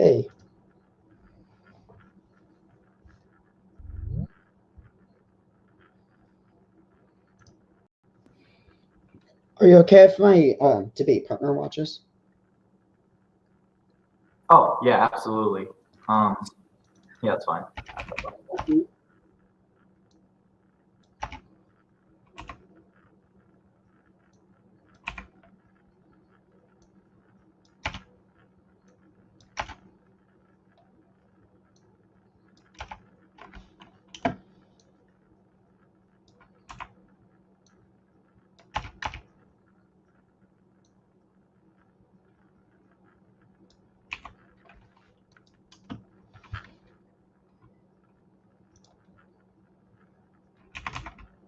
Hey. Are you okay if my debate partner watches? Oh, yeah, absolutely. Yeah, that's fine.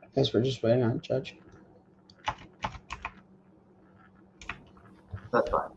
I guess we're just waiting on Judge. That's fine.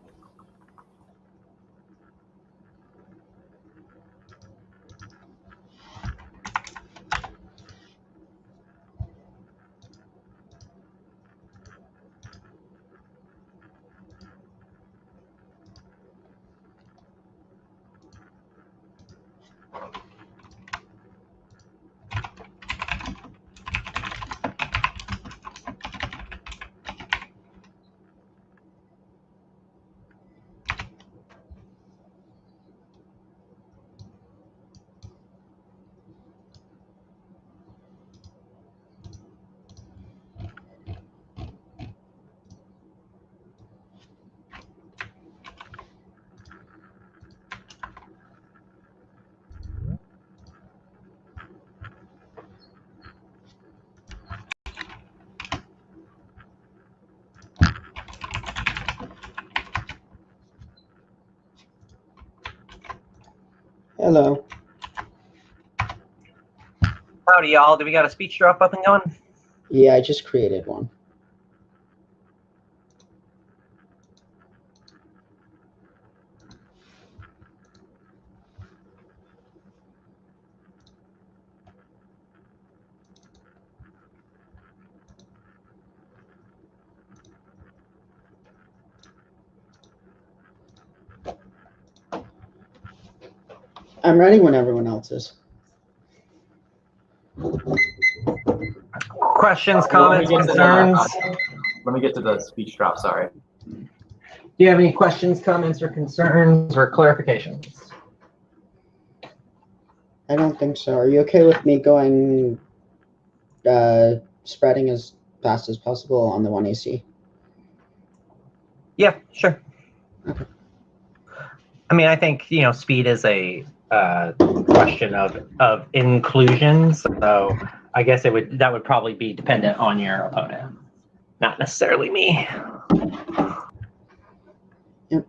Hello. Howdy, y'all. Do we got a speech drop up and going? Yeah, I just created one. I'm ready when everyone else is. Questions, comments, concerns? Let me get to the speech drop, sorry. Do you have any questions, comments, or concerns, or clarifications? I don't think so. Are you okay with me going, spreading as fast as possible on the 1AC? Yeah, sure. Okay. I mean, I think, speed is a question of inclusion, so I guess that would probably be dependent on your opponent, not necessarily me. Yep.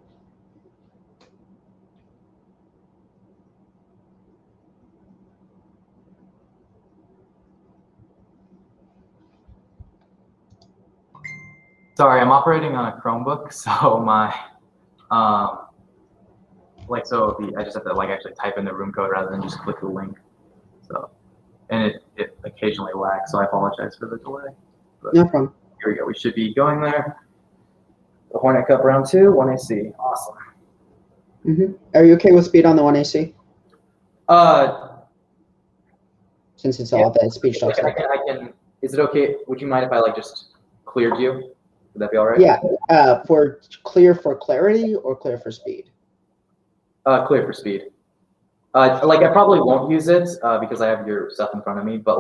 Sorry, I'm operating on a Chromebook, so my, I just have to actually type in the room code rather than just click the link. So, and it occasionally lags, so I apologize for the delay. But No problem. here we go. We should be going there. The Hornet Cup round 2, 1AC. Awesome. Mm-hmm. Are you okay with speed on the 1AC? Since it's all the speech drops. I can. Is it okay? Would you mind if I just cleared you? Would that be all right? Yeah. For clear for clarity or clear for speed? Clear for speed. I probably won't use it because I have your stuff in front of me, but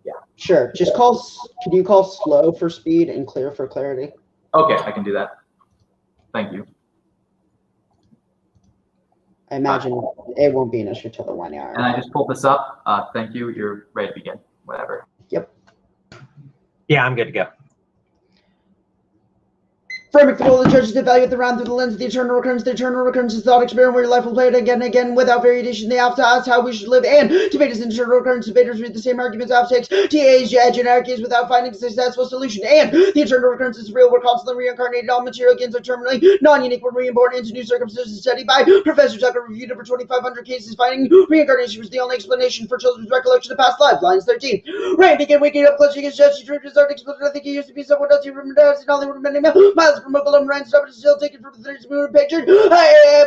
yeah. Sure. Just can you call slow for speed and clear for clarity? Okay, I can do that. Thank you. I imagine it won't be an issue till the 1 hour. And I just pulled this up. Thank you. You're ready to begin. Whatever. Yep. Yeah, I'm good to go. Framing for all the judges to evaluate the round through the lens of the eternal recurrence. The eternal recurrence is thought experiment where your life will play it again and again without variation. They have to ask how we should live, and debate is an eternal recurrence. Debaters read the same arguments, outtakes, TAs, generics without finding a successful solution. And the eternal recurrence is real. We're constantly reincarnated. All material gains are terminally non-unique. We're reborn into new circumstances studied by Professor Tucker, reviewed over 2,500 cases, finding reincarnation was the only explanation for children's recollection of past lives. Lines 13. Rain began waking up, clutching his chest. He drew his art exploded. I think he used to be someone else. He remembered all the remaining miles from Oklahoma Ryan Stop is still taken from the 30 movie picture.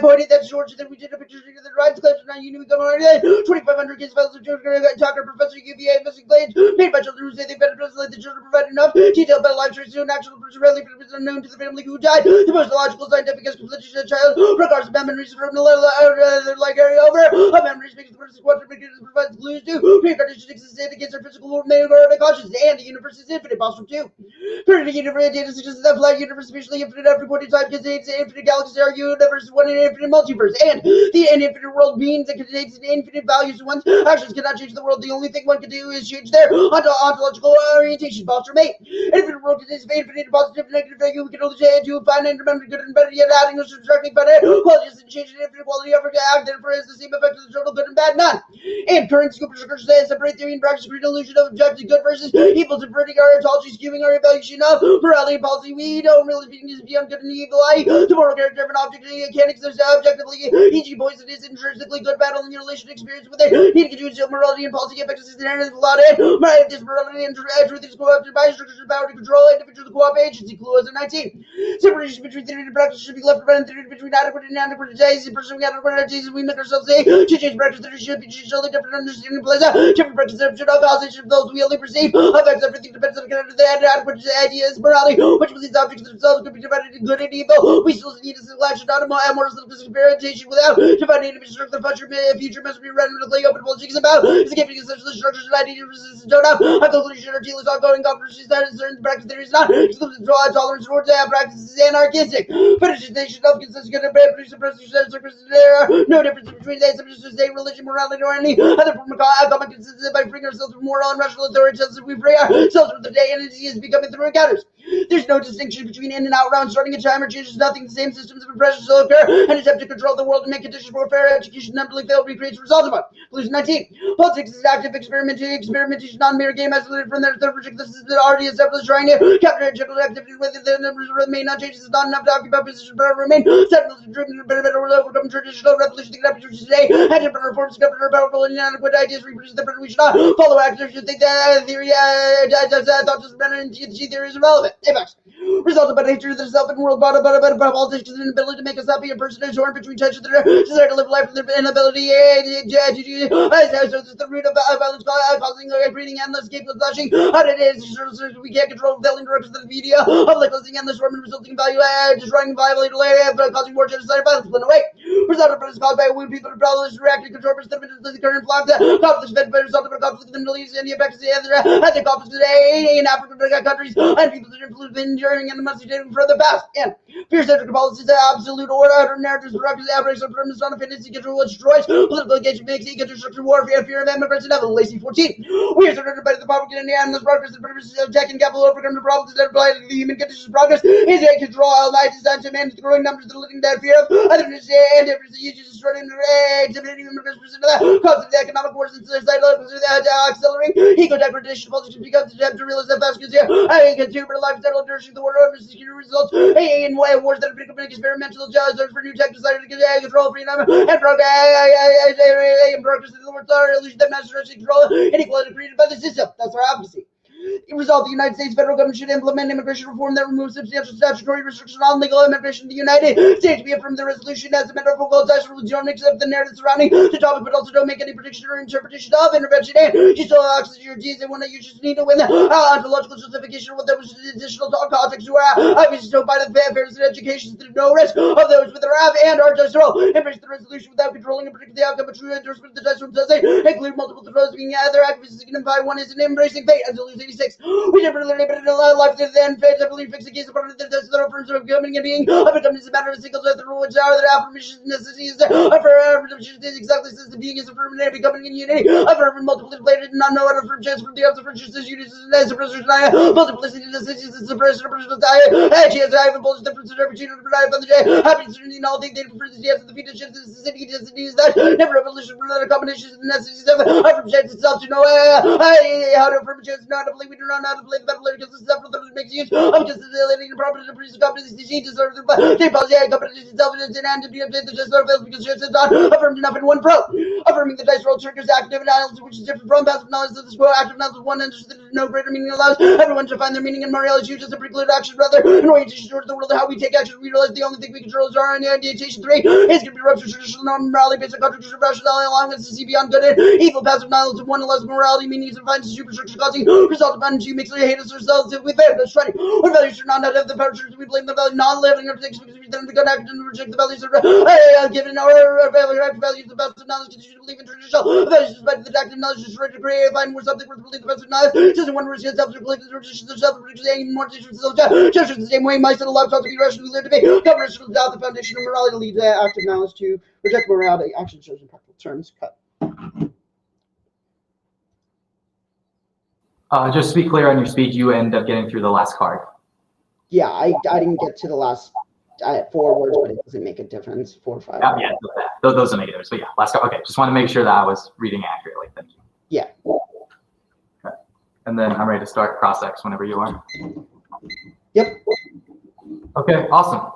Pointed that Georgia that we did a picture of the rides clips and now you become already 2,500 kids fellows of children talker professor UVA missing claims made by children who say they better translate the children provide enough detailed better life stories to an actual person rarely unknown to the family who died. The most logical scientific explanation of the child regards the memories from the like area over. A memories makes the person quantum provides clues to reincarnation exists against our physical or consciousness and the universe is infinite. Possible too. Current universe data suggests that flat universe spatially infinite every point in time because it's an infinite galaxy, our universe, one in an infinite multiverse, and the infinite world means it contains infinite values. One's actions cannot change the world. The only thing one can do is change their ontological orientation. Posture mate. Infinite world contains infinite positive and negative value. We can only change to find and remember good and better, yet adding or subtracting better qualities and changing infinite quality of act. Therefore, has the same effect as the total good and bad none. And current scope says separate theory and practice, create illusion of objective good versus evil, subverting our ontology, skewing our evaluation of morality and policy. We don't really think is beyond good and evil. The moral character of an object can't exist objectively, e.g. poison is intrinsically good, bad, only your relation experience with it. Need to do morality and policy effects is inherently flawed. This morality and truth is co-opted by structures of power to control individual co-op agency. Clue as a 19. Separation between theory and practice should be left prevent theory between adequate and inadequate days. Pursuing adequate ideas, we make ourselves say to change practice theory should be totally different understanding plays out. Different practice should have causation of those we only perceive. Affects everything depends on the adequate ideas, morality, which of these objects themselves could be divided into good and evil. We still need a selection, not a moral experimentation without defining the structure. The future must be randomly open politics about is giving essentially structures and ideas resistance don't have a conclusion or deal is ongoing controversies that is certain practice theory is not exclusive draw tolerance towards practices is anarchistic. Fetishization of consensus going to be suppressive circumstances. There are no difference between the subjects of state, religion, morality, or any other form of common consensus by freeing ourselves from moral and rational authority as we free ourselves from the day energy is becoming through encounters. There's no distinction between in and out round starting a timer changes nothing. The same systems of oppression still occur and attempt to control the world and make conditions for fair education inevitably fail recreates results of it. Conclusion 19. Politics is active experimentation non-mere game isolated from their third project. This is already established trying to capture general activity with it. The numbers remain unchanged. It's not enough to occupy position but remain settled to dream better overcome traditional revolution today and different reforms governor powerful and inadequate ideas reproduce the better we should not follow actors who think that theory thought just better and G theory is irrelevant. Apex. Resulted by nature of the self and world bottom but politics is an inability to make us happy. A person is torn between touch and their desire to live life and their inability so it's the root of violence causing breathing endless escape flashing how it is we can't control failing directions of the media of like causing endless storm and resulting value destroying violated land causing more genocide violence split away resulted by caused by wound people problems reacting control the current flocks conflicts fed by resulted by conflict in the Middle East and the effects of the conflicts today in African countries and people that influence enduring and must be taken further past and fear-centric policies absolute order narratives productive outbreaks of permanent non-dependency control which destroys political engagement makes eco-destruction warfare fear of immigrants and other Lacey 14 we are surrounded by the propaganda and the progress and purposes of attacking capital overcome the problems that apply to the human conditions progress is a control all night designed to manage the growing numbers of the living that fear of otherness and difference the uses destroying intimidating immigrants cause of the economic wars and societal accelerating eco-degradation politics becomes the attempt to realize that fast here consumer lifestyle nourishing the world of security results in wars that have become experimental jobs for new tech decided to get control freedom and progress in the world illusion that master control inequality created by the system. That's our advocacy. It resolved the United States federal government should implement immigration reform that removes substantial statutory restrictions on legal immigration in the United States. We affirm the resolution as a matter of full textual don't accept the narrative surrounding the topic, but also don't make any prediction or interpretation of intervention. And you still have access to your G's and one that you just need to win the ontological justification of what there was additional context who are obviously so by the fairness and education through no risk of those with their have and are just role. Embrace the resolution without controlling and predicting the outcome, but true endorsement of the test from does include multiple throws being other activists signify one is an embracing fate until lose 86. We never learn about it in a life that then fades. I believe fix the case upon the test of the firms of becoming a being. Of becoming is a matter of single death, the rule which are that affirmation necessities is exactly since the being is affirmative becoming in unity. Affirming multiple inflated and unknown other from chance from the other from just as unity as a person multiplicity necessities is a person personal diet. She has a high impulse difference in every tune of the night on the day. Happiness in all things they prefer the dance of the feet of shifts the city is that never evolution for other combinations and necessities of affirm chance itself to know how to affirm chance not to believe we do not know how to play the battle because the several things make makes use of just facilitating the property to produce companies disease deserve they policy and companies intelligence and to be updated the just fails because it's not affirmed enough in one pro. Affirming the dice roll triggers active analysis, which is different from passive analysis of the square. Active analysis one enters no greater meaning allows everyone to find their meaning, and morality is used as a precluded action rather an orientation towards the world of how we take action. We realize the only thing we control is our orientation. 3 is going to be rupture traditional norm morality based on contradiction of rationality along with the see beyond good and evil. Passive nihilism 1 allows morality meaning is defined as superstructure causing result of you makes hate us ourselves if we fail. That's right. When values are not have the power to we blame the value non-living or takes because we then the good act and reject the values of given our values the best of knowledge continue to believe in traditional values despite the act of knowledge is ready to create find more something worth believe the best of knowledge doesn't want to risk itself to believe the traditions of self even more traditions of just the same way mice and alive to be rational we live to be governance without the foundation of morality leads active knowledge to reject morality action shows in practical terms cut. Just to be clear on your speed, you end up getting through the last card. Yeah, I didn't get to the last 4 words, but it doesn't make a difference. 4 or 5. Yeah, those doesn't make a difference. But yeah, last card. Okay, just want to make sure that I was reading accurately. Thank you. Yeah. Okay. And then I'm ready to start cross-X whenever you are. Yep. Okay, awesome.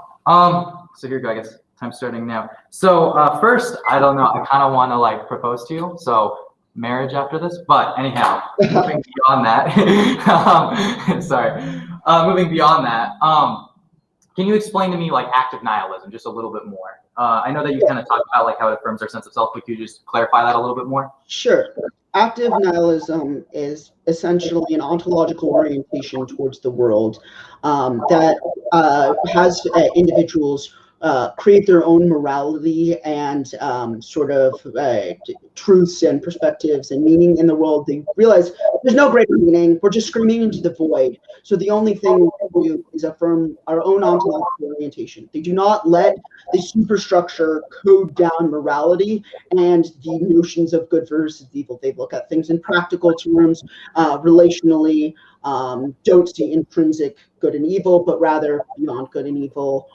So here we go, I guess time starting now. So first, I don't know, I kind of want to like propose to you. So marriage after this, but anyhow, moving beyond that, moving beyond that, can you explain to me like active nihilism just a little bit more? I know that you kind of talked about like how it affirms our sense of self, but could you just clarify that a little bit more? Sure. Active nihilism is essentially an ontological orientation towards the world that has individuals create their own morality and sort of truths and perspectives and meaning in the world. They realize there's no greater meaning. We're just screaming into the void. So the only thing we do is affirm our own ontological orientation. They do not let the superstructure code down morality and the notions of good versus evil. They look at things in practical terms, relationally, don't see intrinsic good and evil, but rather beyond good and evil.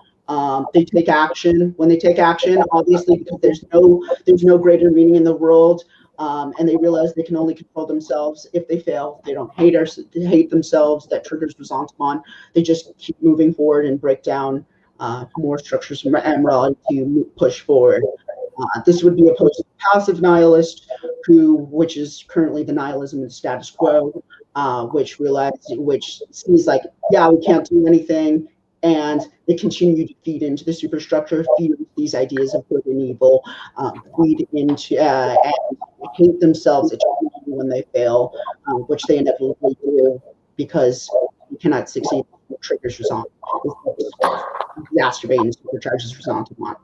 They take action. When they take action, obviously, because there's no greater meaning in the world, and they realize they can only control themselves. If they fail, they don't hate themselves. That triggers resentment. They just keep moving forward and break down more structures and morality to push forward. This would be opposed to passive nihilist, which is currently the nihilism of the status quo, which seems like, yeah, we can't do anything. And they continue to feed into the superstructure, feed into these ideas of good and evil, feed into and hate themselves when they fail, which they inevitably do because you cannot succeed. It triggers resentment, exacerbate and supercharges resentment.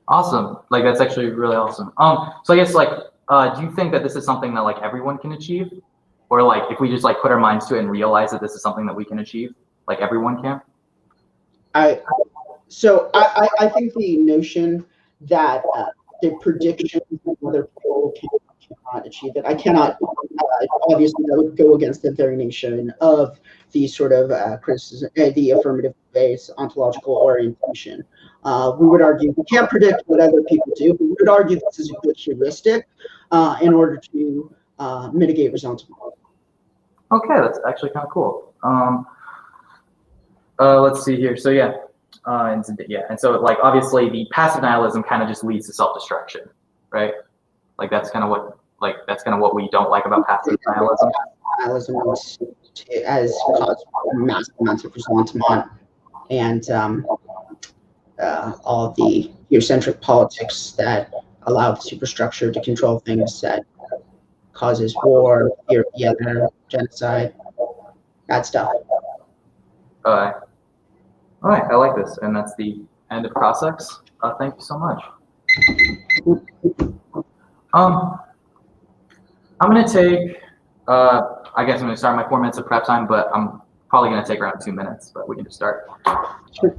Awesome. Like that's actually really awesome. So I guess like, do you think that this is something that like everyone can achieve, or like if we just like put our minds to it and realize that this is something that we can achieve, like everyone can? I think the notion that the prediction of other people cannot achieve it. I cannot, obviously, that would go against the very notion of the sort of criticism, the affirmative based ontological orientation. We would argue we can't predict what other people do, but we would argue this is a good heuristic in order to mitigate resentment. Okay, that's actually kind of cool. Let's see here. So yeah, and so like obviously the passive nihilism kind of just leads to self-destruction, right? Like that's kind of what we don't like about passive nihilism. Nihilism has caused massive amounts of resentment and all the geocentric politics that allow the superstructure to control things that causes war, fear of the other, genocide, bad stuff. All right, I like this, and that's the end of cross-X. Thank you so much. I'm gonna take, I guess I'm gonna start my 4 minutes of prep time, but I'm probably gonna take around 2 minutes, but we can just start. Sure.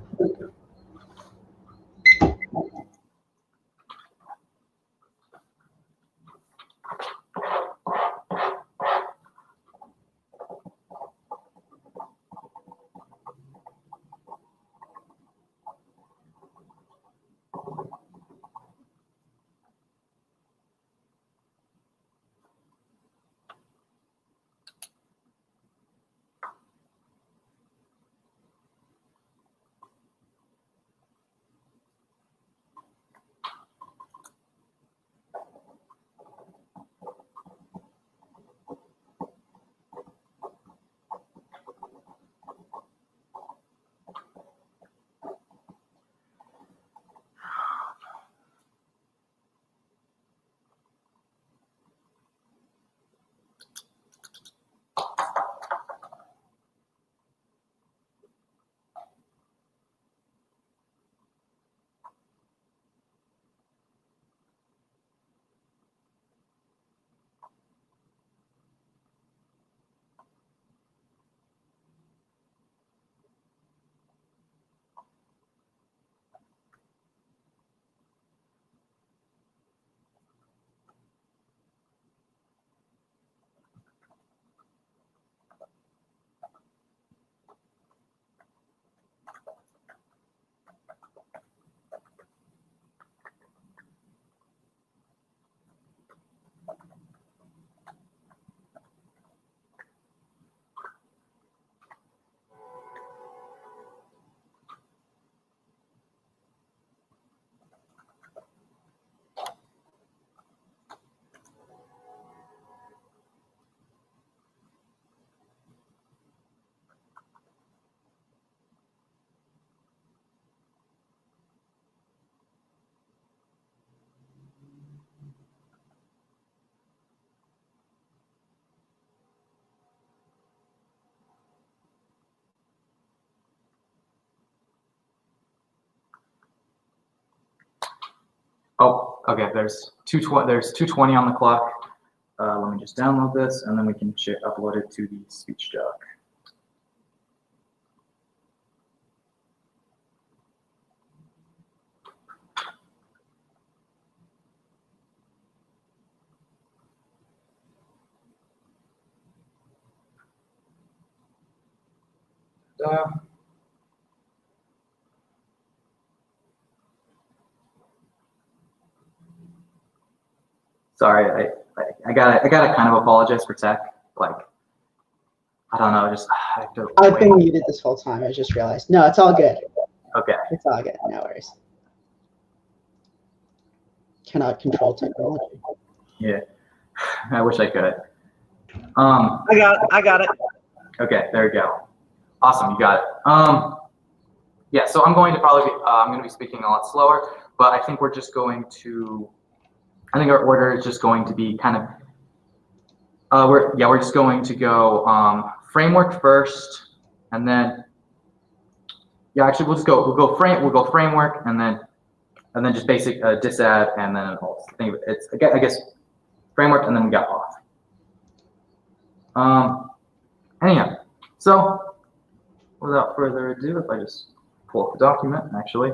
Oh, okay. There's 2:20 on the clock. Let me just download this, and then we can upload it to the speech doc. Sorry, I gotta kind of apologize for tech. Like, I don't know, just I have to. I've been muted this whole time. I just realized. No, it's all good. Okay. It's all good. No worries. Cannot control technology. Yeah, I wish I could. I got it. Okay, there we go. Awesome, you got it. Yeah, so I'm going to I'm going to be speaking a lot slower, but I think we're just going to. I think our order is just going to be kind of. We're just going to go framework first, and then. Yeah, actually, we'll go framework, and then just basic disad, and then I guess framework, and then we got auth. Anyhow, so without further ado, if I just pull up the document, actually,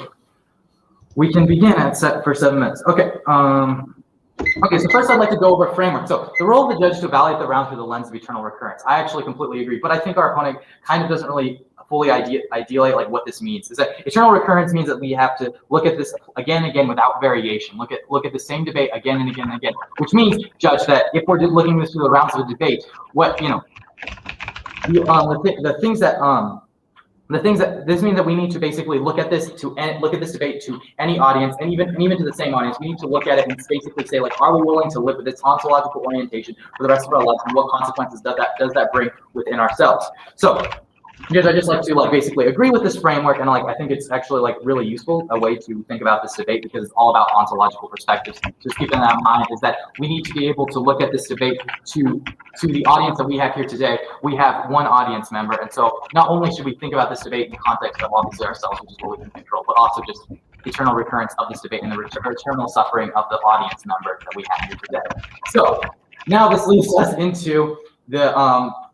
we can begin at set for 7 minutes. Okay. Okay, so first I'd like to go over framework. So the role of the judge is to evaluate the round through the lens of eternal recurrence. I actually completely agree, but I think our opponent kind of doesn't really fully ideate like what this means. Is that eternal recurrence means that we have to look at this again and again without variation. Look at the same debate again and again and again, which means, Judge, that if we're looking this through the rounds of the debate, the things that this means that we need to basically look at this debate to any audience, and even to the same audience. We need to look at it and basically say, like, are we willing to live with this ontological orientation for the rest of our lives, and what consequences does that bring within ourselves? So, because I just like to basically agree with this framework, and I think it's actually really useful, a way to think about this debate, because it's all about ontological perspectives. Just keeping that in mind is that we need to be able to look at this debate to the audience that we have here today. We have one audience member, and so not only should we think about this debate in the context of obviously ourselves, which is what we can control, but also just eternal recurrence of this debate and the eternal suffering of the audience member that we have here today. So now this leads us into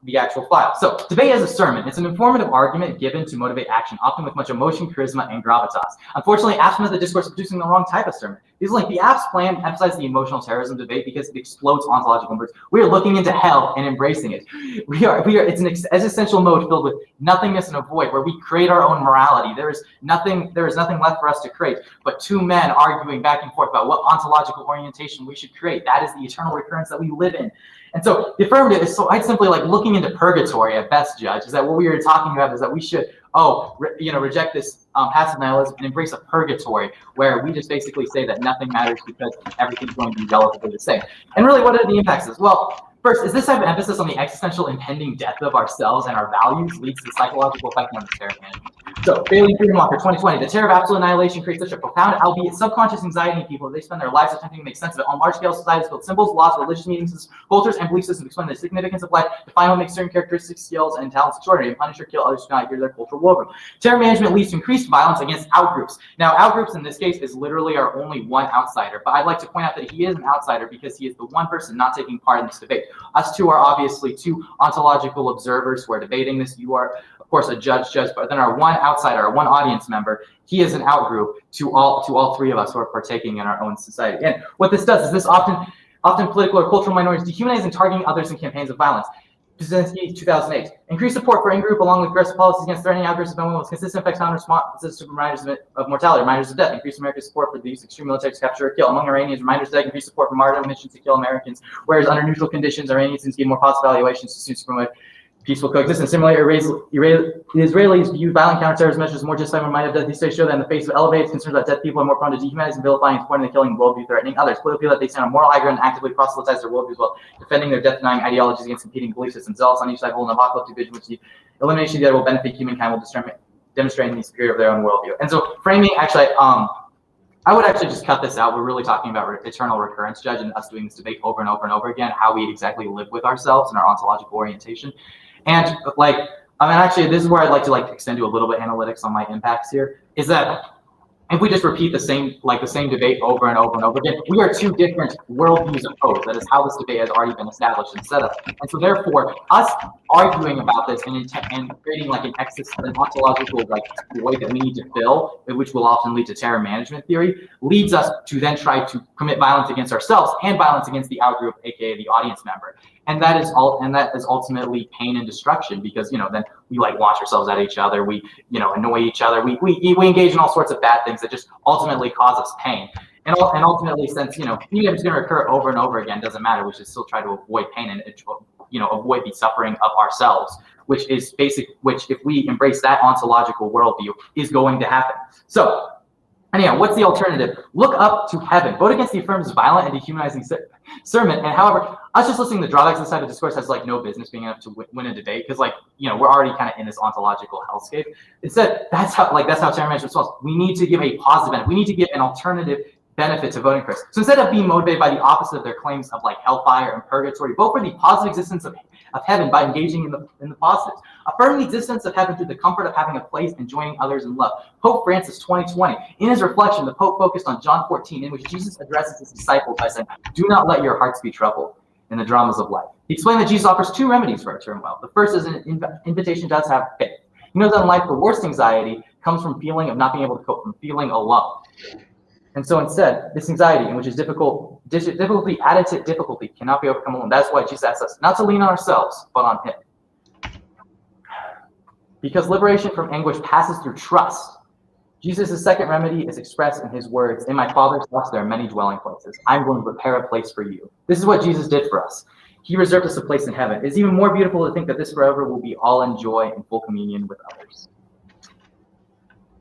the actual file. So debate as a sermon. It's an informative argument given to motivate action, often with much emotion, charisma, and gravitas. Unfortunately, absent of the discourse producing the wrong type of sermon. These the app's plan emphasize the emotional terrorism debate because it explodes ontological words. We are looking into hell and embracing it. It's an existential mode filled with nothingness and a void, where we create our own morality. There is nothing left for us to create but two men arguing back and forth about what ontological orientation we should create. That is the eternal recurrence that we live in. And so the affirmative is quite simply looking into purgatory at best, Judge. Is that what we were talking about? Is that we should reject this passive nihilism and embrace a purgatory, where we just basically say that nothing matters because everything's going to be relatively the same. And really, what are the impacts? Well, first, is this type of emphasis on the existential impending death of ourselves and our values leads to the psychological effect on the terror management. So, Bailey Freedom Walker, 2020, the terror of absolute annihilation creates such a profound, albeit subconscious anxiety in people that they spend their lives attempting to make sense of it. On large scale, societies build symbols, laws, religious meanings, cultures, and belief systems explain the significance of life, define what makes certain characteristics, skills, and talents extraordinary, and punish or kill others who do not adhere to their cultural worldview. Terror management leads to increased violence against outgroups. Now, outgroups in this case is literally our only one outsider, but I'd like to point out that he is an outsider because he is the one person not taking part in this debate. Us two are obviously two ontological observers who are debating this. You are, of course, a judge, but then our one outsider, our one audience member, he is an outgroup to all three of us who are partaking in our own society. And what this does is this often political or cultural minorities dehumanize and targeting others in campaigns of violence. Brzezinski, 2008. Increased support for in-group along with aggressive policies against threatening outgroups of women with consistent effects on responses to reminders of mortality, reminders of death. Increased American support for the use of extreme military to capture or kill. Among Iranians, reminders of death. Increased support for martyrdom missions to kill Americans. Whereas under neutral conditions, Iranians give more positive evaluations to students to promote peaceful coexistence. Similarly, the Israelis view violent counterterrorism measures as more justified and reminded that these states show that in the face of elevated concerns about dead people are more prone to dehumanizing, vilifying, and supporting the killing, worldview threatening others. Politically, that they stand on moral high ground and actively proselytize their worldviews while defending their death-denying ideologies against competing belief systems. Zealots on each side hold an apocalyptic vision which the elimination of the other will benefit humankind while demonstrating the superior of their own worldview. And so framing, actually, I would actually just cut this out. We're really talking about eternal recurrence, Judge, and us doing this debate over and over and over again, how we exactly live with ourselves and our ontological orientation. And actually, this is where I'd like to extend to a little bit analytics on my impacts here, is that if we just repeat the same debate over and over and over again, we are two different worldviews opposed. That is how this debate has already been established and set up. And so therefore, us arguing about this and creating like an ontological like void that we need to fill, which will often lead to terror management theory, leads us to then try to commit violence against ourselves and violence against the outgroup, aka the audience member. And that is ultimately pain and destruction, because then we like launch ourselves at each other, we annoy each other, we engage in all sorts of bad things that just ultimately cause us pain. And ultimately, since even if it's going to recur over and over again, doesn't matter. We should still try to avoid pain and avoid the suffering of ourselves, which is which if we embrace that ontological worldview is going to happen. So anyhow, what's the alternative? Look up to heaven. Vote against the affirmative, violent, and dehumanizing sermon. And however, us just listening to the drawbacks of this type of discourse has like no business being enough to win a debate, because we're already kind of in this ontological hellscape. Instead, that's how terror management solves. We need to give a positive benefit. We need to give an alternative benefit to voting for us. So instead of being motivated by the opposite of their claims of like hellfire and purgatory, vote for the positive existence of heaven by engaging in the positives. Affirm the existence of heaven through the comfort of having a place and joining others in love. Pope Francis 2020, in his reflection, the Pope focused on John 14, in which Jesus addresses his disciples by saying, "Do not let your hearts be troubled in the dramas of life." He explained that Jesus offers two remedies for our turmoil. The first is an invitation to us to have faith. He knows that in life, the worst anxiety comes from feeling of not being able to cope, from feeling alone. And so instead, this anxiety, in which is difficulty added to difficulty, cannot be overcome alone. That's why Jesus asks us not to lean on ourselves, but on him. Because liberation from anguish passes through trust. Jesus' second remedy is expressed in his words, "In my Father's house there are many dwelling places. I'm going to prepare a place for you." This is what Jesus did for us. He reserved us a place in heaven. It's even more beautiful to think that this forever will be all in joy and full communion with others.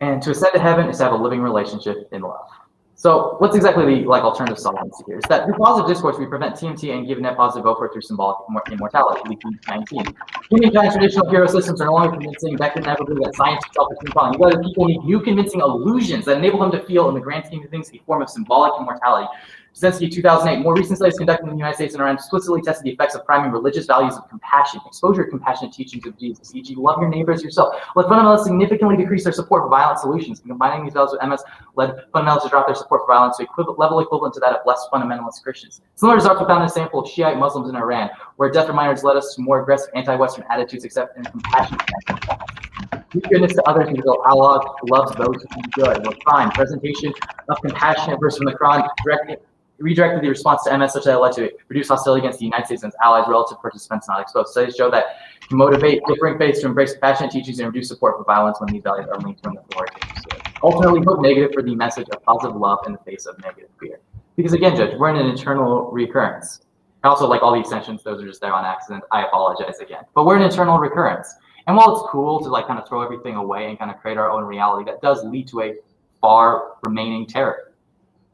And to ascend to heaven is to have a living relationship in love. So what's exactly the alternative solvency here? Is that through positive discourse, we prevent TMT and give a net positive vote for it through symbolic immortality, leaking 19. Humankind traditional hero systems are no longer convincing. Beck could never believe that science itself is compelling. You guys, people need new convincing illusions that enable them to feel, in the grand scheme of things, a form of symbolic immortality. Zelensky, 2008. More recent studies conducted in the United States and Iran explicitly tested the effects of priming religious values of compassion, exposure to compassionate teachings of Jesus, e.g., love your neighbor as yourself, led fundamentalists significantly decrease their support for violent solutions. And combining these values with MS led fundamentalists to drop their support for violence to level equivalent to that of less fundamentalist Christians. Similar results were found in a sample of Shiite Muslims in Iran, where deaf reminders led us to more aggressive anti-Western attitudes, except in compassion. Do goodness to others because Allah loves those who do good. We're fine. Presentation of compassionate verse from the Quran redirected the response to MS such that it led to reduce hostility against the United States and its allies relative to participants not exposed. Studies show that can motivate differing faiths to embrace compassionate teachings and reduce support for violence when these values are linked to an authoritative state. Ultimately, vote negative for the message of positive love in the face of negative fear. Because again, Judge, we're in an eternal recurrence. And also, like all the extensions, those are just there on accident. I apologize again. But we're an eternal recurrence. And while it's cool to kind of throw everything away and kind of create our own reality, that does lead to a far remaining terror.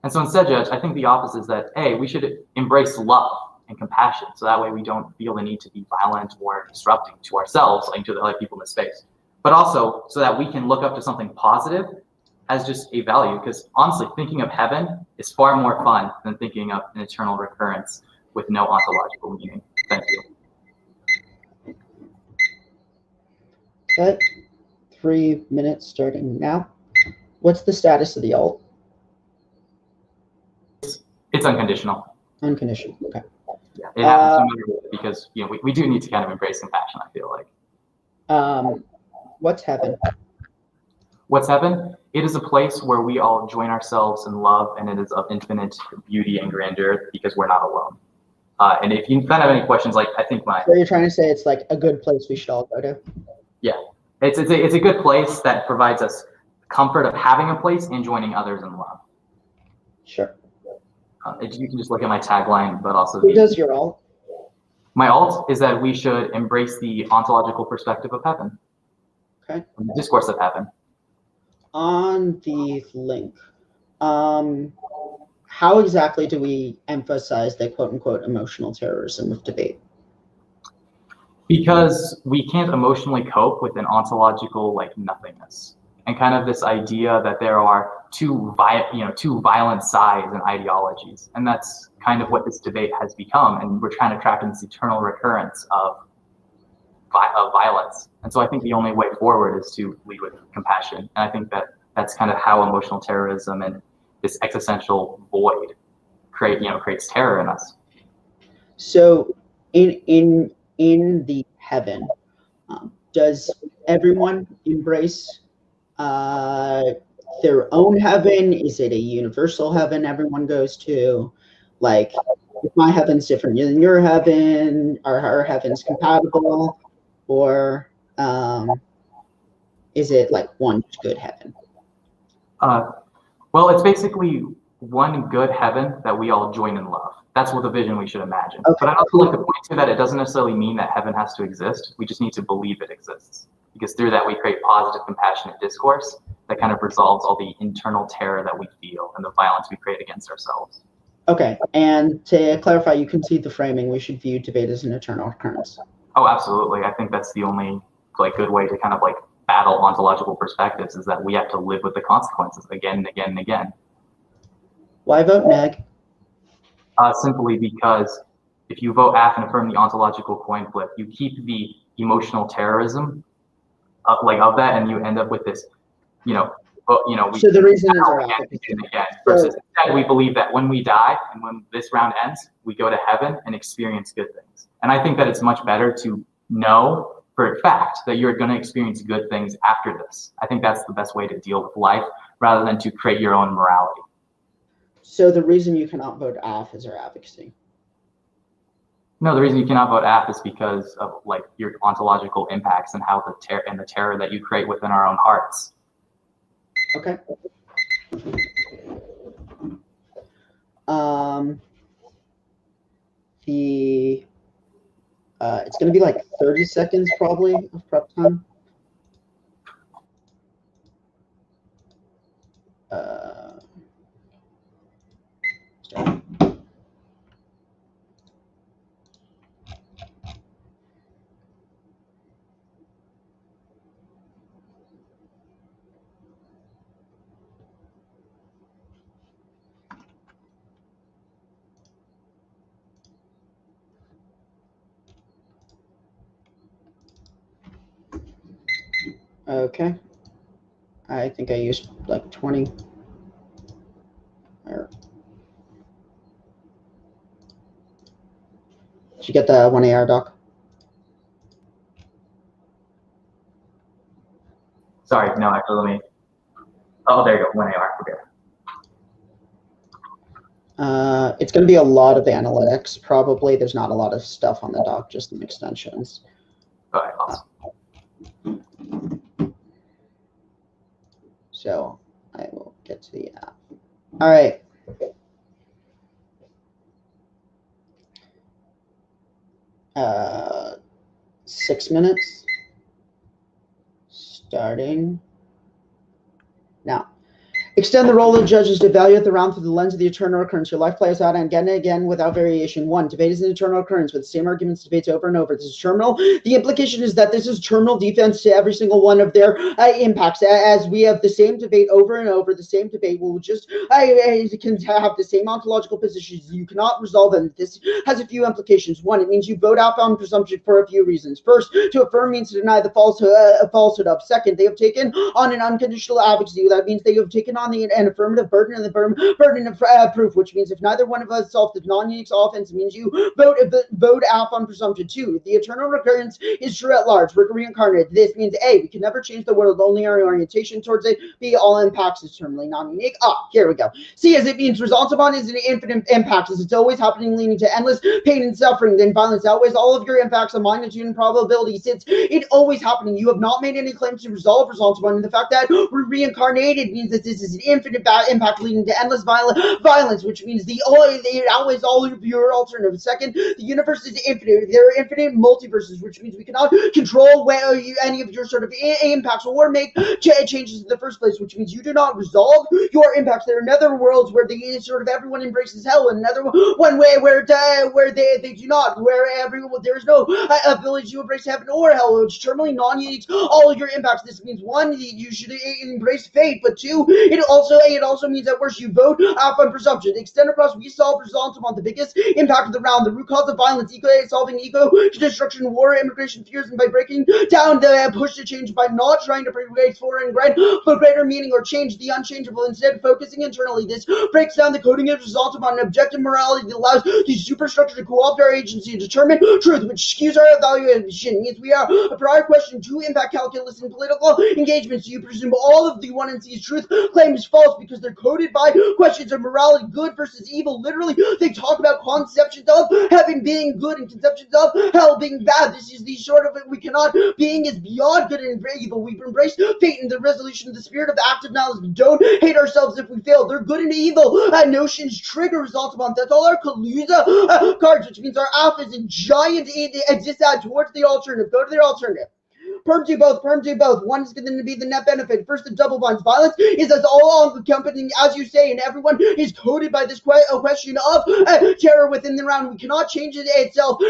And so instead, Judge, I think the opposite is that, A, we should embrace love and compassion, so that way we don't feel the need to be violent or disrupting to ourselves and to the other people in the space. But also so that we can look up to something positive as just a value, because honestly, thinking of heaven is far more fun than thinking of an eternal recurrence with no ontological meaning. Thank you. Okay, 3 minutes starting now. What's the status of the alt? It's unconditional. Unconditional, okay. Yeah, it happens because we do need to kind of embrace compassion, I feel like. What's heaven? What's heaven? It is a place where we all join ourselves in love, and it is of infinite beauty and grandeur because we're not alone. And if you kind of have any questions, I think So you're trying to say it's like a good place we should all go to? Yeah, it's a good place that provides us comfort of having a place and joining others in love. Sure. You can just look at my tagline, but also Who does your alt? My alt is that we should embrace the ontological perspective of heaven. Okay. The discourse of heaven. On the link, how exactly do we emphasize the quote-unquote emotional terrorism of debate? Because we can't emotionally cope with an ontological nothingness, and kind of this idea that there are two violent sides and ideologies, and that's kind of what this debate has become, and we're trying to trap in this eternal recurrence of violence. And so I think the only way forward is to lead with compassion, and I think that that's kind of how emotional terrorism and this existential void creates terror in us. So in the heaven, does everyone embrace their own heaven? Is it a universal heaven everyone goes to? Like, if my heaven's different than your heaven, are our heavens compatible, or is it like one good heaven? Well, it's basically one good heaven that we all join in love. That's what the vision we should imagine. Okay. But I'd also like to point to that it doesn't necessarily mean that heaven has to exist. We just need to believe it exists. Because through that, we create positive, compassionate discourse that kind of resolves all the internal terror that we feel and the violence we create against ourselves. Okay, and to clarify, you concede the framing, we should view debate as an eternal occurrence. Oh, absolutely. I think that's the only good way to kind of battle ontological perspectives, is that we have to live with the consequences again and again and again. Why vote neg? Simply because if you vote AF and affirm the ontological coin flip, you keep the emotional terrorism of that, and you end up with this, so the reason is our versus instead we believe that when we die and when this round ends, we go to heaven and experience good things. And I think that it's much better to know for a fact that you're going to experience good things after this. I think that's the best way to deal with life, rather than to create your own morality. So the reason you cannot vote AF is our advocacy. No, the reason you cannot vote AF is because of your ontological impacts and how the terror that you create within our own hearts. Okay. It's going to be like 30 seconds probably of prep time. Okay. I think I used like 20. Did you get the 1 AR, Doc? Sorry, no, actually, let me. Oh, there you go, 1 AR. Okay. It's going to be a lot of analytics, probably. There's not a lot of stuff on the doc, just some extensions. All right, awesome. So I will get to the app. All right. Uh, 6 minutes. Starting now. Extend the role of the judges to evaluate the round through the lens of the eternal occurrence. Your life plays out again and again without variation. 1. Debate is an eternal occurrence with the same arguments, debates over and over. This is terminal. The implication is that this is terminal defense to every single one of their impacts. As we have the same debate over and over, the same debate will just can have the same ontological positions. You cannot resolve them. This has a few implications. 1, it means you vote out on presumption for a few reasons. First, to affirm means to deny the falsehood of. Second, they have taken on an unconditional advocacy. That means they have taken on an affirmative burden and the burden of proof, which means if neither one of us solves the non-unique offense, it means you vote out on presumption. 2, the eternal recurrence is true at large. We're reincarnated. This means A, we can never change the world, only our orientation towards it. B, all impacts is terminally non-unique. Here we go. C, as it means results upon is an infinite impact, as it's always happening, leading to endless pain and suffering. Then violence outweighs all of your impacts on magnitude and probability. Since it always happening, you have not made any claims to resolve results upon. And the fact that we're reincarnated means that this is an infinite impact leading to endless violence, which means it outweighs all of your alternatives. Second, the universe is infinite. There are infinite multiverses, which means we cannot control any of your sort of impacts or make changes in the first place, which means you do not resolve your impacts. There are nether worlds where everyone embraces hell, and another one way where they do not, where there is no ability to embrace heaven or hell. It's terminally non-unique all of your impacts. This means 1, you should embrace fate, but 2, it it also means that worse you vote off on presumption. Extend across, we solve results on the biggest impact of the round. The root cause of violence, solving ego, destruction, war, immigration fears, and by breaking down the push to change by not trying to break foreign grind for greater meaning or change the unchangeable, instead focusing internally. This breaks down the coding of results upon an objective morality that allows the superstructure to co-opt our agency and determine truth, which skews our evaluation. Means we are a prior question to impact calculus and political engagements. You presume all of the one and sees truth claim is false because they're coded by questions of morality, good versus evil. Literally, they talk about conceptions of heaven being good and conceptions of hell being bad. This is the sort of we cannot. Being is beyond good and evil. We embrace fate and the resolution of the spirit of the active knowledge. Don't hate ourselves if we fail. They're good and evil notions trigger results upon. That's all our Kaluza cards, which means our alpha is a giant disad towards the alternative. Go to the alternative. Perm do both. One is going to be the net benefit. First, the double binds. Violence is as all encompassing, as you say, and everyone is coded by this question of terror within the round. We cannot change it itself,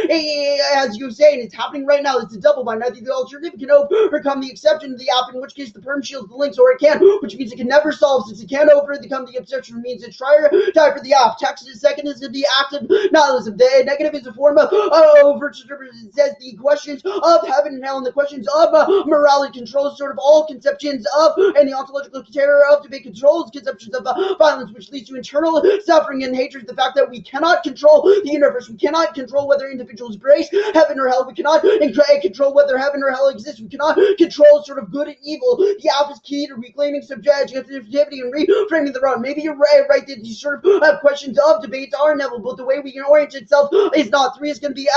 as you say, and it's happening right now. It's a double bind. Either the alternative can overcome the exception of the app, in which case the perm shields the links, or it can't, which means it can never solve. Since it can't overcome the exception, it means it's try or die for the app. Text is second is the active nihilism. The negative is a form of overt. It says the questions of heaven and hell and the questions of morality controls sort of all conceptions of, and the ontological terror of debate controls conceptions of violence, which leads to internal suffering and hatred. The fact that we cannot control the universe, we cannot control whether individuals embrace heaven or hell, we cannot control whether heaven or hell exists, we cannot control sort of good and evil. The app is key to reclaiming subjectivity and reframing the round. Maybe you're right that these sort of questions of debates are inevitable, but the way we can orient itself is not. 3 is going to be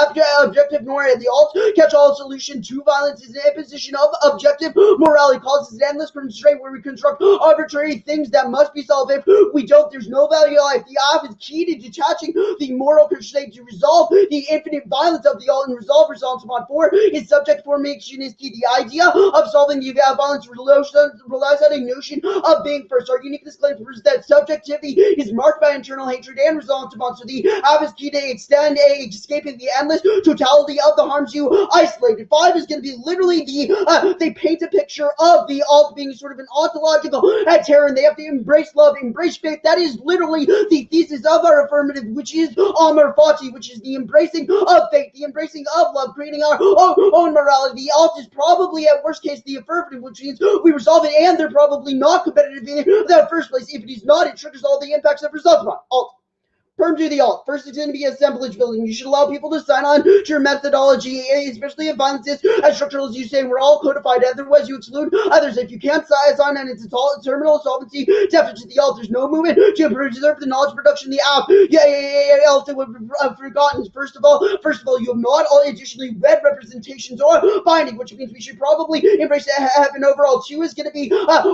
objective, nor the alt catch-all solution to violence is a position of objective morality causes an endless constraint where we construct arbitrary things that must be solved. If we don't, there's no value to life. The app is key to detaching the moral constraint to resolve the infinite violence of the alt and resolve results upon. 4 is subject formation is key. The idea of solving the violence relies on a notion of being first. Our uniqueness claims that subjectivity is marked by internal hatred and results upon. So the app is key to extend escaping the endless totality of the harms you isolated. 5 is going to be literally they paint a picture of the alt being sort of an ontological terror, and they have to embrace love, embrace faith. That is literally the thesis of our affirmative, which is Amar Fati, which is the embracing of faith, the embracing of love, creating our own morality. The alt is probably at worst case the affirmative, which means we resolve it, and they're probably not competitive in the first place. If it is not, it triggers all the impacts of results upon. Alt. Perm to the alt. First, it's going to be assemblage building. You should allow people to sign on to your methodology, especially if violence is as structural as you say. We're all codified. Otherwise, you exclude others. If you can't sign on, it's a terminal solvency deficit. The alt. There's no movement to preserve the knowledge production. The app. Else it would have forgotten. First of all, you have not all additionally read representations or binding, which means we should probably embrace heaven overall. 2 is going to be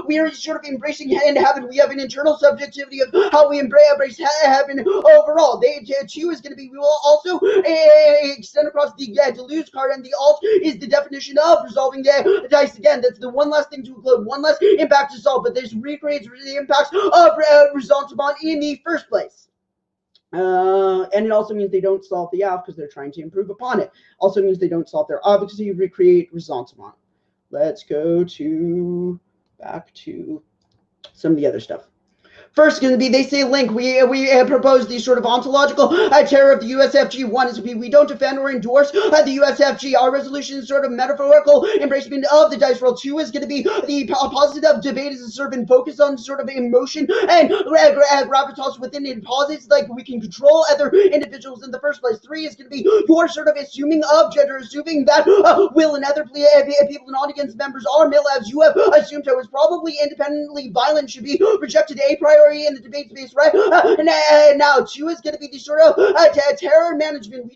we are sort of embracing heaven. We have an internal subjectivity of how we embrace heaven overall. 2 is going to be, we will also extend across the Deleuze card, and the alt is the definition of resolving the dice. Again, that's the one last thing to include, one less impact to solve, but this recreates the impacts of results upon in the first place. And it also means they don't solve the app because they're trying to improve upon it. Also means they don't solve their advocacy, recreate results upon. Let's go back to some of the other stuff. First, going to be, they say link. We propose the sort of ontological terror of the USFG. 1 is we don't defend or endorse the USFG. Our resolution is sort of metaphorical embracement of the dice roll. 2 is going to be the positive debate is a sort of focus on sort of emotion and gravitas within it. Posits like we can control other individuals in the first place. 3 is going to be your sort of assuming of gender, assuming that will and other people and audience members are male as you have assumed. So is probably independently violent should be rejected a priori in the debate space, right? Now 2 is going to be the sort of terror management.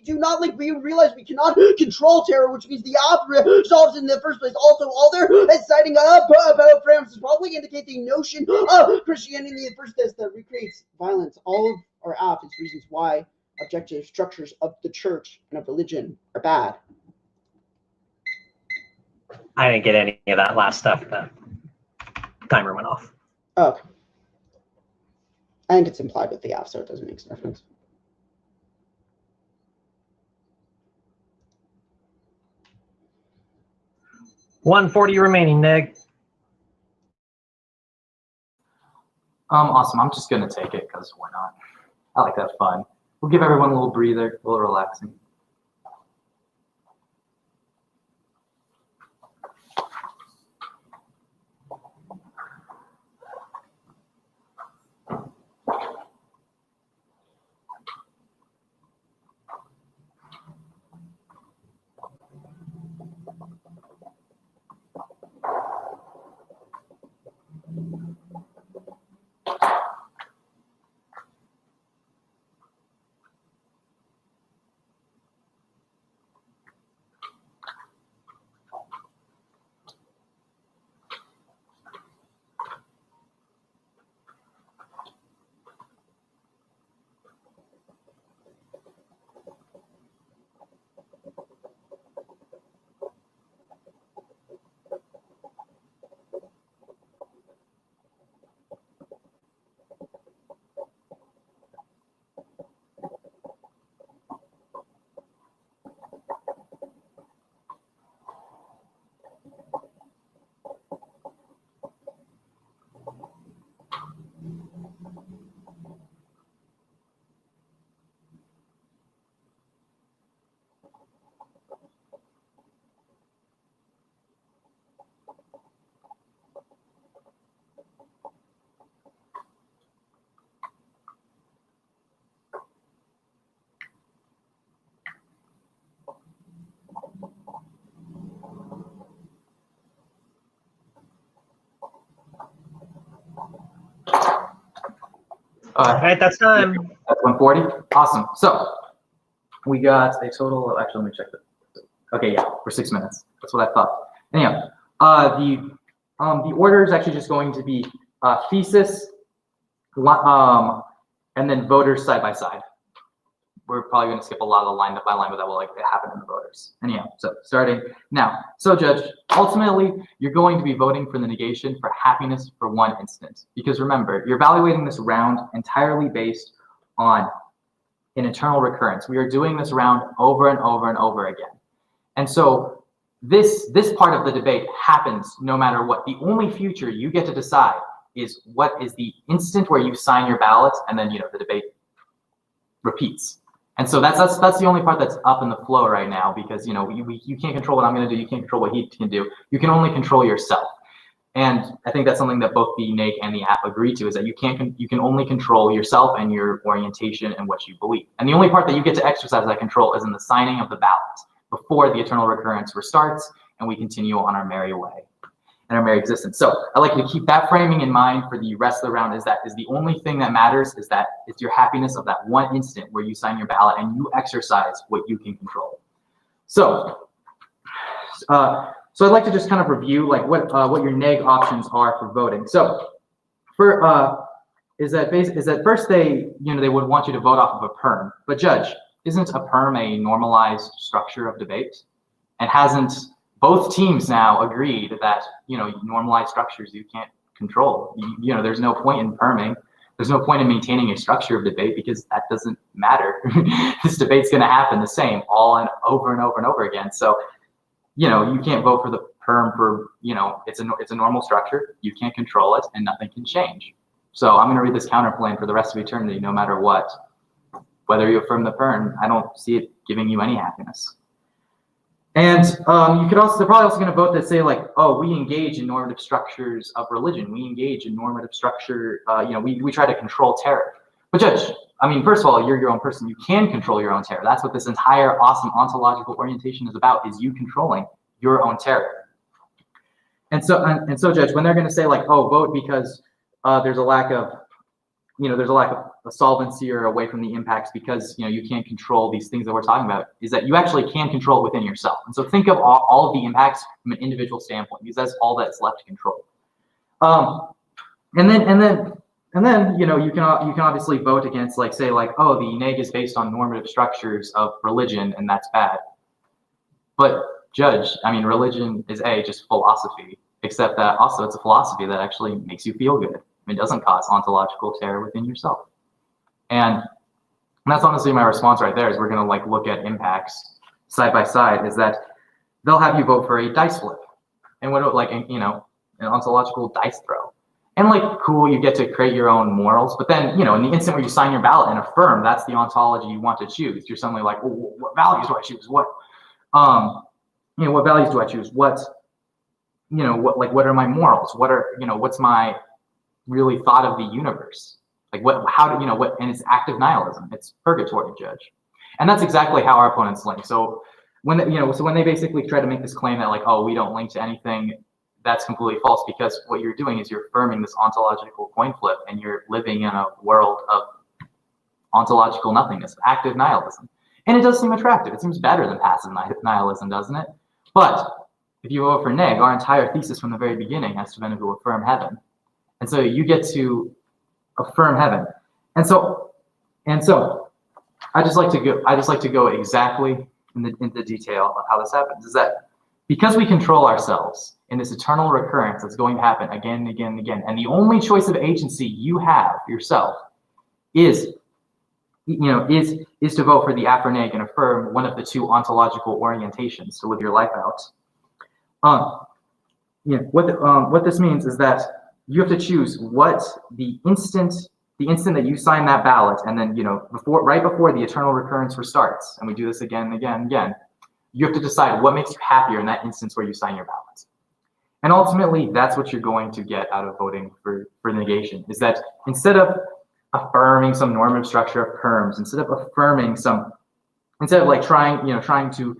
We realize we cannot control terror, which means the app resolves in the first place. Also, all their citing about frames is probably indicate the notion of Christianity in the first place that recreates violence. All of our app is reasons why objective structures of the church and of religion are bad. I didn't get any of that last stuff. The timer went off. Okay. I think it's implied with the app, so it doesn't make a difference. $140 remaining, Neg. Awesome. I'm just gonna take it because why not? I like that fun. We'll give everyone a little breather, a little relaxing. All right, that's time. That's 140. Awesome. So we got a total of, actually, let me check that. Okay, yeah, for 6 minutes. That's what I thought. Anyhow, the order is actually just going to be thesis, and then voters side by side. We're probably going to skip a lot of the line by line, but that will happen in the voters. Anyhow, so starting now. So Judge, ultimately, you're going to be voting for the negation for happiness for 1 instant. Because remember, you're evaluating this round entirely based on an eternal recurrence. We are doing this round over and over and over again. And so this part of the debate happens no matter what. The only future you get to decide is what is the instant where you sign your ballot, and then the debate repeats. And so that's the only part that's up in the flow right now, because you can't control what I'm going to do, you can't control what he can do. You can only control yourself. And I think that's something that both the NAIC and the app agree to, is that you can only control yourself and your orientation and what you believe. And the only part that you get to exercise that control is in the signing of the ballot before the eternal recurrence restarts and we continue on our merry way and our merry existence. So I like you to keep that framing in mind for the rest of the round. Is the only thing that matters is that it's your happiness of that 1 instant where you sign your ballot and you exercise what you can control. So I'd like to just kind of review like what your neg options are for voting. So for is that first they would want you to vote off of a perm, but Judge, isn't a perm a normalized structure of debate? And hasn't both teams now agreed that normalized structures you can't control? There's no point in perming. There's no point in maintaining a structure of debate, because that doesn't matter. This debate's going to happen the same all and over and over and over again. So you can't vote for the perm for it's a normal structure. You can't control it, and nothing can change. So I'm going to read this counterplane for the rest of eternity, no matter what. Whether you affirm the perm, I don't see it giving you any happiness. And they're probably also going to vote that say like, oh, we engage in normative structures of religion. We engage in normative structure. We try to control terror. But Judge, I mean, first of all, you're your own person. You can control your own terror. That's what this entire awesome ontological orientation is about: is you controlling your own terror. And so, Judge, when they're going to say like, oh, vote because there's a lack of a solvency or away from the impacts because you can't control these things that we're talking about, is that you actually can control within yourself. And so think of all of the impacts from an individual standpoint, because that's all that's left to control. And then you can obviously vote against, like, say like, oh, the neg is based on normative structures of religion and that's bad. But Judge, I mean, religion is just philosophy, except that also it's a philosophy that actually makes you feel good. It doesn't cause ontological terror within yourself. And that's honestly my response right there, is we're going to like look at impacts side by side, is that they'll have you vote for a dice flip. And what like, an ontological dice throw. And like, cool, you get to create your own morals. But then, you know, in the instant where you sign your ballot and affirm, that's the ontology you want to choose. You're suddenly like, oh, what values do I choose? What, you know, what values do I choose? What, you know, what are my morals? What are, you know, what's my really thought of the universe? Like what, how do, you know, what, and it's active nihilism. It's purgatory, Judge. And that's exactly how our opponents link. So when, you know, so when they basically try to make this claim that like, oh, we don't link to anything, that's completely false, because what you're doing is you're affirming this ontological coin flip, and you're living in a world of ontological nothingness, active nihilism. And it does seem attractive. It seems better than passive nihilism, doesn't it? But if you vote for neg, our entire thesis from the very beginning has been to affirm heaven. And so you get to affirm heaven. And so I just like to go exactly in the detail of how this happens. Is that because we control ourselves in this eternal recurrence that's going to happen again and again and again, and the only choice of agency you have yourself is, you know, is to vote for the affirm and affirm one of the two ontological orientations to live your life out. You know, what this means is that you have to choose what the instant that you sign that ballot, and then, you know, right before the eternal recurrence restarts, and we do this again and again and again, you have to decide what makes you happier in that instance where you sign your ballot. And ultimately, that's what you're going to get out of voting for negation, is that instead of affirming some normative structure of terms, instead of like trying to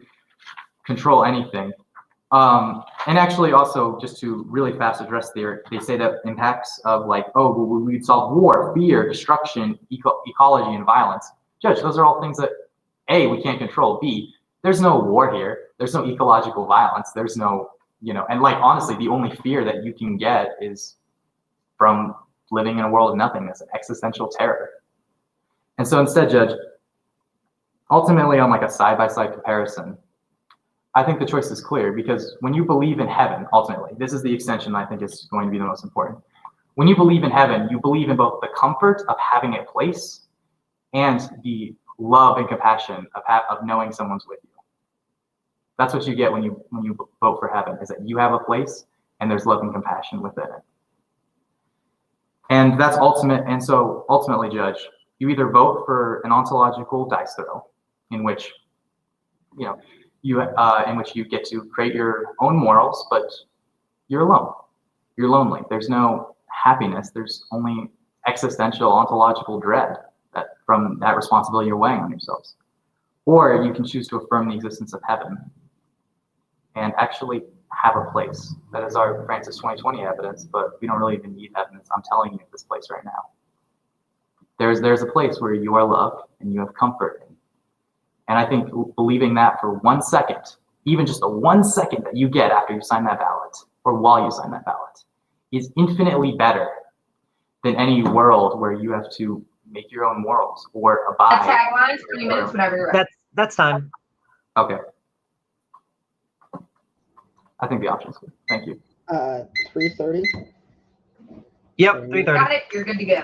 control anything, and actually also just to really fast address they say that impacts of like, oh, well, we'd solve war, fear, destruction, ecology, and violence. Judge, those are all things that A, we can't control. B, there's no war here. There's no ecological violence. There's no, you know, and like, honestly, the only fear that you can get is from living in a world of nothingness, an existential terror. And so instead, Judge, ultimately on like a side-by-side comparison, I think the choice is clear, because when you believe in heaven, ultimately, this is the extension I think is going to be the most important. When you believe in heaven, you believe in both the comfort of having a place and the love and compassion of knowing someone's with you. That's what you get when you vote for heaven, is that you have a place and there's love and compassion within it. And that's ultimate. And so ultimately, Judge, you either vote for an ontological dice throw, in which, you know, in which you get to create your own morals, but you're alone. You're lonely. There's no happiness. There's only existential ontological dread from that responsibility you're weighing on yourselves. Or you can choose to affirm the existence of heaven and actually have a place. That is our Francis 2020 evidence, but we don't really even need evidence. I'm telling you this place right now. There's a place where you are loved and you have comfort. And I think believing that for 1 second, even just a 1 second that you get after you sign that ballot, or while you sign that ballot, is infinitely better than any world where you have to make your own morals or abide. Tagline, 20 minutes, whenever you're ready. That's time. Okay. I think the option's good. Thank you. 3:30. Yep, 3:30. Got it. You're good to go.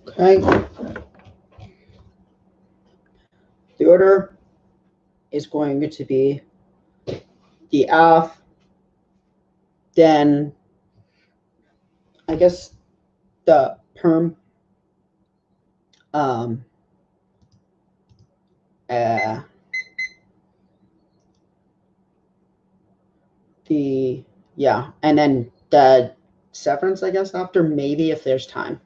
Okay. The order is going to be the F, then I guess the perm, uh, and then the severance, I guess, after, maybe, if there's time.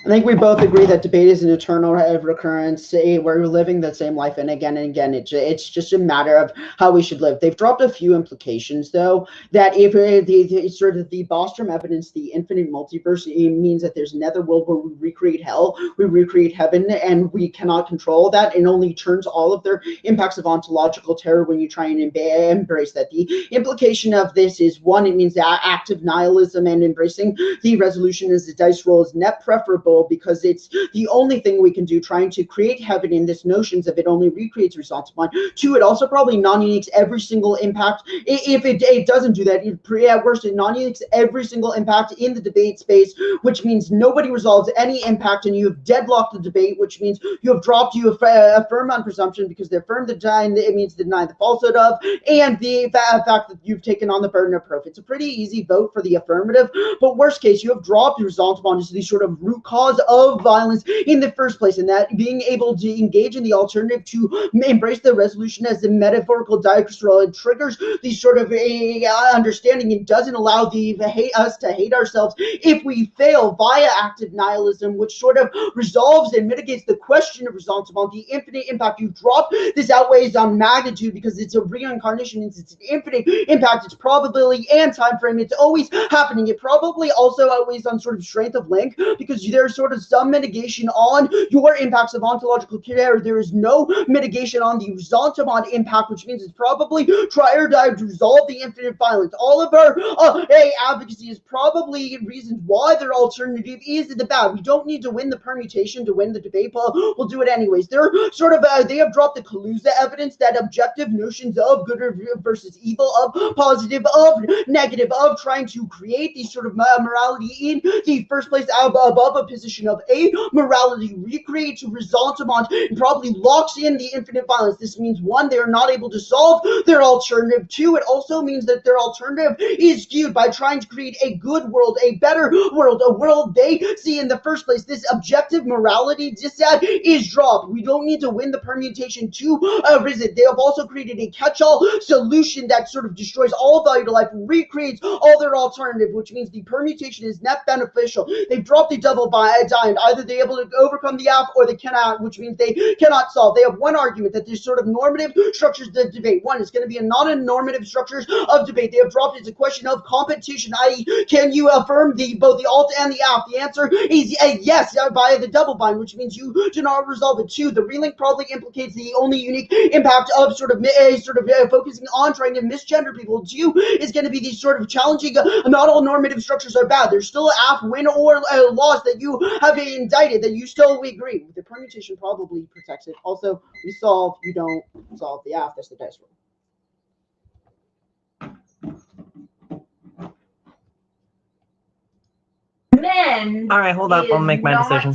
I think we both agree that debate is an eternal recurrence. We're living the same life, and again. It's just a matter of how we should live. They've dropped a few implications, though, that if the sort of the Bostrom evidence, the infinite multiverse, it means that there's another world where we recreate hell, we recreate heaven, and we cannot control that. It only turns all of their impacts of ontological terror when you try and embrace that. The implication of this is, one, it means that active nihilism and embracing the resolution as a dice roll is net preferable, because it's the only thing we can do, trying to create heaven in this notions of it only recreates results upon. Two, it also probably non-uniques every single impact. If it doesn't do that, at worst, it non-uniques every single impact in the debate space, which means nobody resolves any impact, and you have deadlocked the debate, which means you have affirm on presumption, because the affirm the deny, it means deny the falsehood of, and the fact that you've taken on the burden of proof. It's a pretty easy vote for the affirmative, but worst case, you have dropped the results upon just the sort of root cause of violence in the first place, and that being able to engage in the alternative to embrace the resolution as the metaphorical diagonal, it triggers the sort of understanding. It doesn't allow us to hate ourselves if we fail via active nihilism, which sort of resolves and mitigates the question of results upon the infinite impact you've dropped. This outweighs on magnitude, because it's a reincarnation, it's an infinite impact, it's probability and time frame, it's always happening. It probably also outweighs on sort of strength of link, because there's sort of some mitigation on your impacts of ontological care. There is no mitigation on the resultant impact, which means it's probably trier-dive to resolve the infinite violence. All of our advocacy is probably reasons why their alternative is the bad. We don't need to win the permutation to win the debate, but we'll do it anyways. They're sort of they have dropped the Kaluza evidence that objective notions of good versus evil, of positive, of negative, of trying to create these sort of morality in the first place above a position of a morality recreates results upon and probably locks in the infinite violence. This means, one, they are not able to solve their alternative. Two, it also means that their alternative is skewed by trying to create a good world, a better world, a world they see in the first place. This objective morality is dropped. We don't need to win the permutation to visit. They have also created a catch-all solution that sort of destroys all value to life, recreates all their alternative, which means the permutation is net beneficial. They've dropped the double bind. Either they're able to overcome the app, or they cannot, which means they cannot solve. They have one argument, that there's sort of normative structures to debate. One is going to be a non-normative structures of debate. They have dropped it's a question of competition, i.e., can you affirm both the alt and the app? The answer is yes, via the double bind, which means you do not resolve it. Two, the relink probably implicates the only unique impact of focusing on trying to misgender people. Two is going to be these sort of challenging, not all normative structures are bad. There's still an app win or loss that you have indicted that you still agree. The permutation probably protects it. Also, we solve, you don't solve the app. That's the dice roll. Men. All right, hold up. I'll make my decision.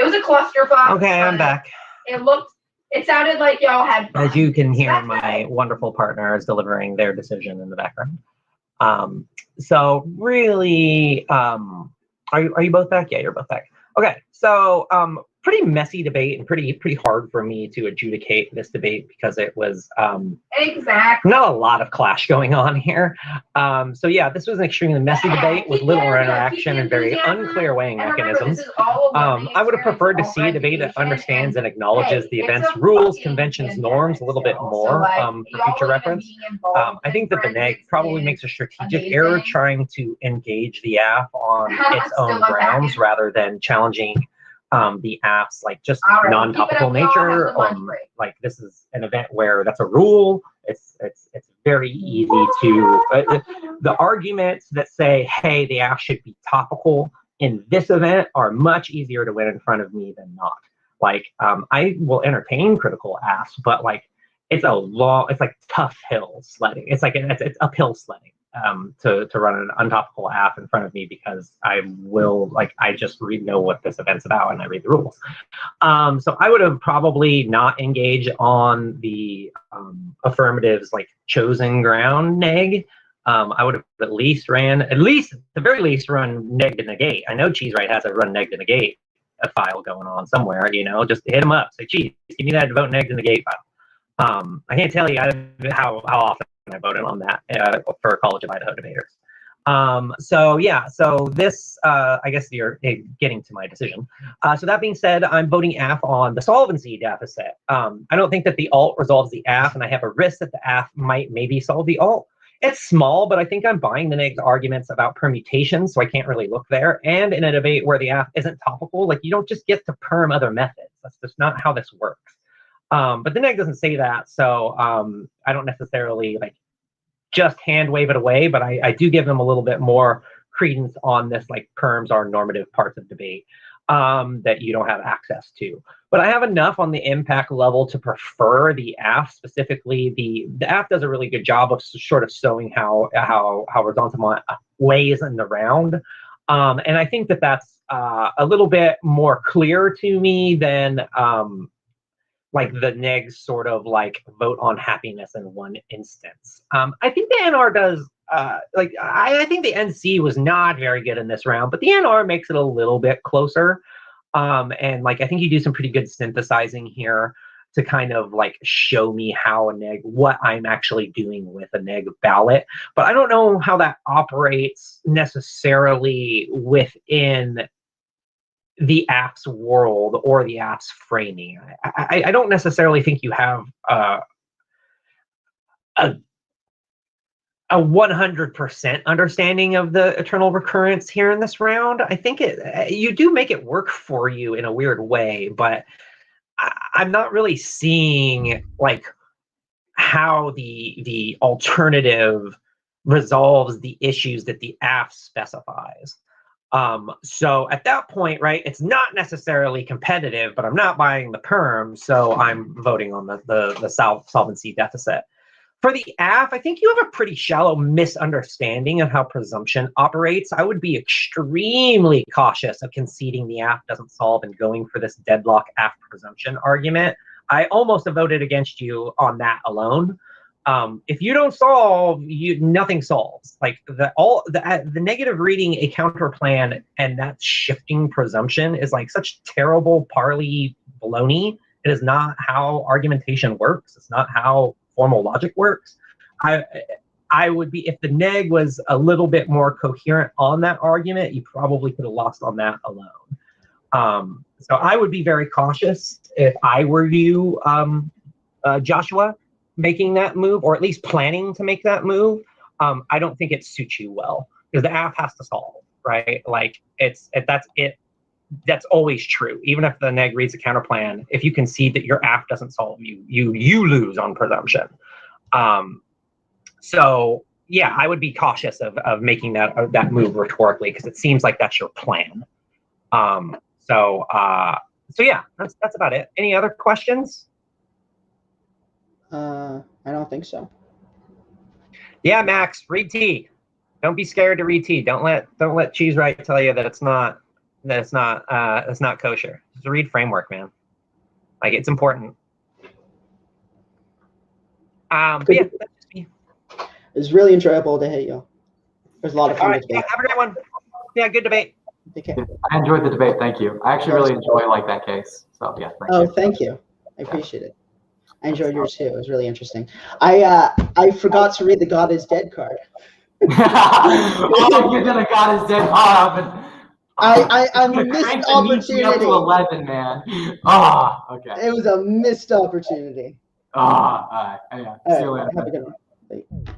It was a clusterfuck. Okay, I'm back. It sounded like y'all had fun. As you can hear, That's my right. wonderful partner is delivering their decision in the background. So really, are you both back? Yeah, you're both back. Okay, so pretty messy debate and pretty hard for me to adjudicate this debate because it was Exactly. not a lot of clash going on here. So yeah, this was an extremely messy debate with little interaction and very unclear weighing mechanisms. I would have preferred to see a debate that understands and acknowledges the event's rules, conventions, norms a little bit more for future reference. I think that the neg probably makes a strategic error trying to engage the app on its own grounds rather than challenging the app's like just non-topical nature. Like this is an event where that's a rule. It's very easy to the arguments that say, hey, the app should be topical in this event are much easier to win in front of me than not. Like I will entertain critical asks, but like it's like tough hill sledding. It's like it's uphill sledding to run an untopical app in front of me because I just know what this event's about and I read the rules. So I would have probably not engaged on the affirmatives like chosen ground neg. I would have at the very least run neg to negate. I know Cheese Right has a run neg to negate a file going on somewhere, just hit him up. Say, Cheese, give me that vote neg to negate file. I can't tell you how often I voted on that for College of Idaho debaters. So this, I guess you're getting to my decision. So that being said, I'm voting AF on the solvency deficit. I don't think that the alt resolves the AF, and I have a risk that the AF might maybe solve the alt. It's small, but I think I'm buying the neg's arguments about permutations, so I can't really look there. And in a debate where the AF isn't topical, like you don't just get to perm other methods. That's just not how this works. But the neg doesn't say that, so I don't necessarily like just hand wave it away, but I do give them a little bit more credence on this, like perms are normative parts of debate that you don't have access to. But I have enough on the impact level to prefer the AF, specifically the AF does a really good job of sort of showing how horizontal weighs in the round. And I think that that's a little bit more clear to me than like the neg sort of like vote on happiness in one instance. I think the NR does, I think the NC was not very good in this round, but the NR makes it a little bit closer. And like, I think you do some pretty good synthesizing here to kind of like show me how what I'm actually doing with a neg ballot. But I don't know how that operates necessarily within the app's world or the app's framing. I don't necessarily think you have a 100% understanding of the eternal recurrence here in this round. I think you do make it work for you in a weird way, but I'm not really seeing like how the alternative resolves the issues that the app specifies. So at that point, right, it's not necessarily competitive, but I'm not buying the perm, so I'm voting on the solvency deficit. For the AF, I think you have a pretty shallow misunderstanding of how presumption operates. I would be extremely cautious of conceding the AF doesn't solve and going for this deadlock AF presumption argument. I almost have voted against you on that alone. If you don't solve, nothing solves. Like the negative reading a counter plan and that shifting presumption is like such terrible parley baloney. It is not how argumentation works. It's not how formal logic works. I would be, if the neg was a little bit more coherent on that argument, you probably could have lost on that alone. So I would be very cautious if I were you, Joshua, making that move, or at least planning to make that move. I don't think it suits you well because the app has to solve, right? Like that's always true. Even if the neg reads a counter plan, if you concede that your app doesn't solve, you lose on presumption. So yeah, I would be cautious of making that move rhetorically because it seems like that's your plan. So yeah, that's about it. Any other questions? I don't think so. Yeah, Max, read T. Don't be scared to read T. Don't let Cheese Right tell you that it's not that's not kosher. Just read framework, man. Like, it's important. But yeah, that's just me. It was really enjoyable to hit you. There's a lot of fun. All right, yeah, have a great one. Yeah, good debate. Take care. I enjoyed the debate. Thank you. I actually really enjoy like that case. So yeah. Thank you. I appreciate it. I enjoyed yours too. It was really interesting. I forgot to read the God is Dead card. Oh, you're gonna God is dead. I missed opportunity. Up to 11, man. Okay. It was a missed opportunity. All right. Yeah. See you later. Have a good one. Bye.